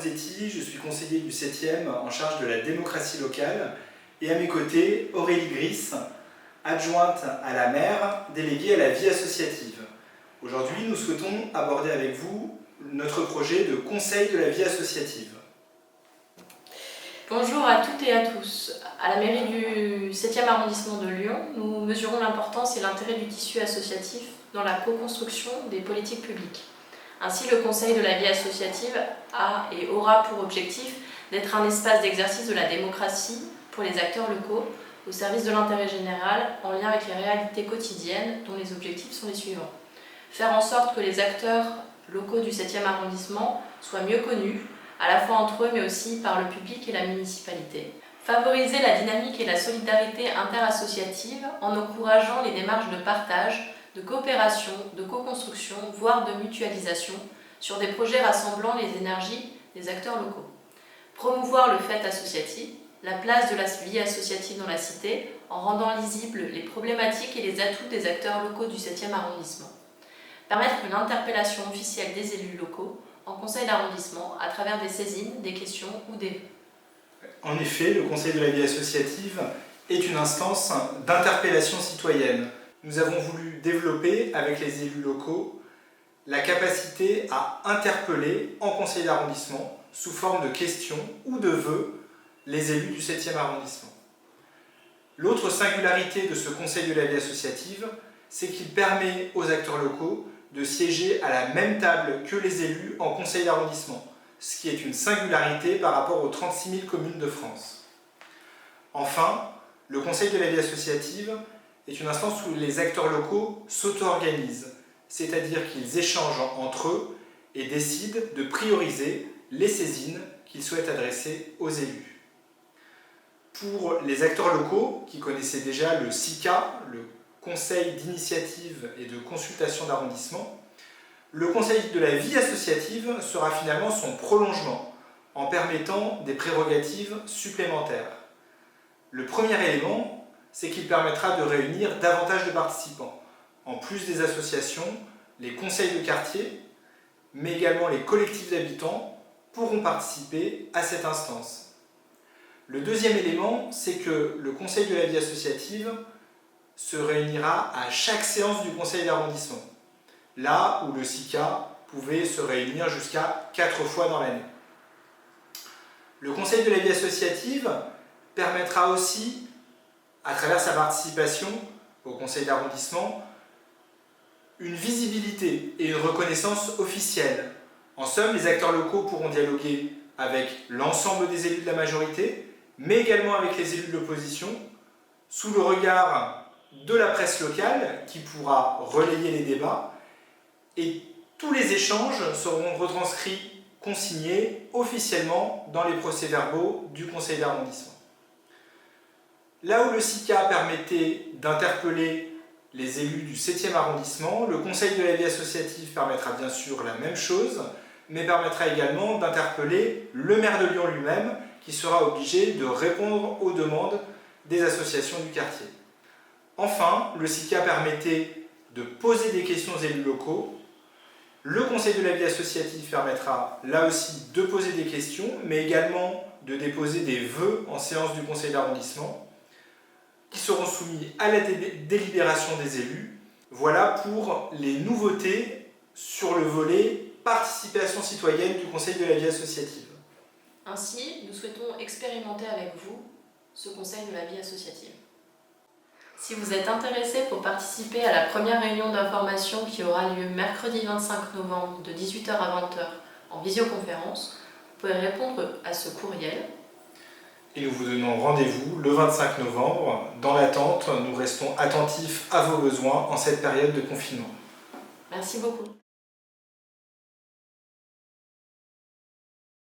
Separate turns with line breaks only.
Rosetti, je suis conseiller du 7e en charge de la démocratie locale et à mes côtés Aurélie Gris, adjointe à la maire, déléguée à la vie associative. Aujourd'hui, nous souhaitons aborder avec vous notre projet de conseil de la vie associative.
Bonjour à toutes et à tous. À la mairie du 7e arrondissement de Lyon, nous mesurons l'importance et l'intérêt du tissu associatif dans la co-construction des politiques publiques. Ainsi, le Conseil de la vie associative a et aura pour objectif d'être un espace d'exercice de la démocratie pour les acteurs locaux au service de l'intérêt général en lien avec les réalités quotidiennes dont les objectifs sont les suivants. Faire en sorte que les acteurs locaux du 7e arrondissement soient mieux connus, à la fois entre eux mais aussi par le public et la municipalité. Favoriser la dynamique et la solidarité interassociative en encourageant les démarches de partage, de coopération, de co-construction, voire de mutualisation sur des projets rassemblant les énergies des acteurs locaux. Promouvoir le fait associatif, la place de la vie associative dans la cité en rendant lisibles les problématiques et les atouts des acteurs locaux du 7e arrondissement. Permettre une interpellation officielle des élus locaux en conseil d'arrondissement à travers des saisines, des questions ou des vœux.
En effet, le Conseil de la vie associative est une instance d'interpellation citoyenne. Nous avons voulu développer avec les élus locaux la capacité à interpeller en conseil d'arrondissement sous forme de questions ou de vœux les élus du 7e arrondissement. L'autre singularité de ce Conseil de la vie associative, c'est qu'il permet aux acteurs locaux de siéger à la même table que les élus en conseil d'arrondissement, ce qui est une singularité par rapport aux 36 000 communes de France. Enfin, le Conseil de la vie associative est une instance où les acteurs locaux s'auto-organisent, c'est-à-dire qu'ils échangent entre eux et décident de prioriser les saisines qu'ils souhaitent adresser aux élus. Pour les acteurs locaux qui connaissaient déjà le CICA, le Conseil d'initiative et de consultation d'arrondissement, le Conseil de la vie associative sera finalement son prolongement en permettant des prérogatives supplémentaires. Le premier élément, c'est qu'il permettra de réunir davantage de participants. En plus des associations, les conseils de quartier, mais également les collectifs d'habitants pourront participer à cette instance. Le deuxième élément, c'est que le Conseil de la vie associative se réunira à chaque séance du conseil d'arrondissement, là où le CICA pouvait se réunir jusqu'à 4 fois dans l'année. Le Conseil de la vie associative permettra aussi, à travers sa participation au conseil d'arrondissement, une visibilité et une reconnaissance officielle. En somme, les acteurs locaux pourront dialoguer avec l'ensemble des élus de la majorité, mais également avec les élus de l'opposition, sous le regard de la presse locale qui pourra relayer les débats, et tous les échanges seront retranscrits, consignés officiellement dans les procès-verbaux du conseil d'arrondissement. Là où le CICA permettait d'interpeller les élus du 7e arrondissement, le Conseil de la vie associative permettra bien sûr la même chose, mais permettra également d'interpeller le maire de Lyon lui-même, qui sera obligé de répondre aux demandes des associations du quartier. Enfin, le CICA permettait de poser des questions aux élus locaux. Le Conseil de la vie associative permettra là aussi de poser des questions, mais également de déposer des vœux en séance du conseil d'arrondissement, qui seront soumis à la délibération des élus. Voilà pour les nouveautés sur le volet participation citoyenne du Conseil de la vie associative.
Ainsi, nous souhaitons expérimenter avec vous ce Conseil de la vie associative. Si vous êtes intéressé pour participer à la première réunion d'information qui aura lieu mercredi 25 novembre de 18h à 20h en visioconférence, vous pouvez répondre à ce courriel.
Et nous vous donnons rendez-vous le 25 novembre. Dans l'attente, nous restons attentifs à vos besoins en cette période de confinement.
Merci beaucoup.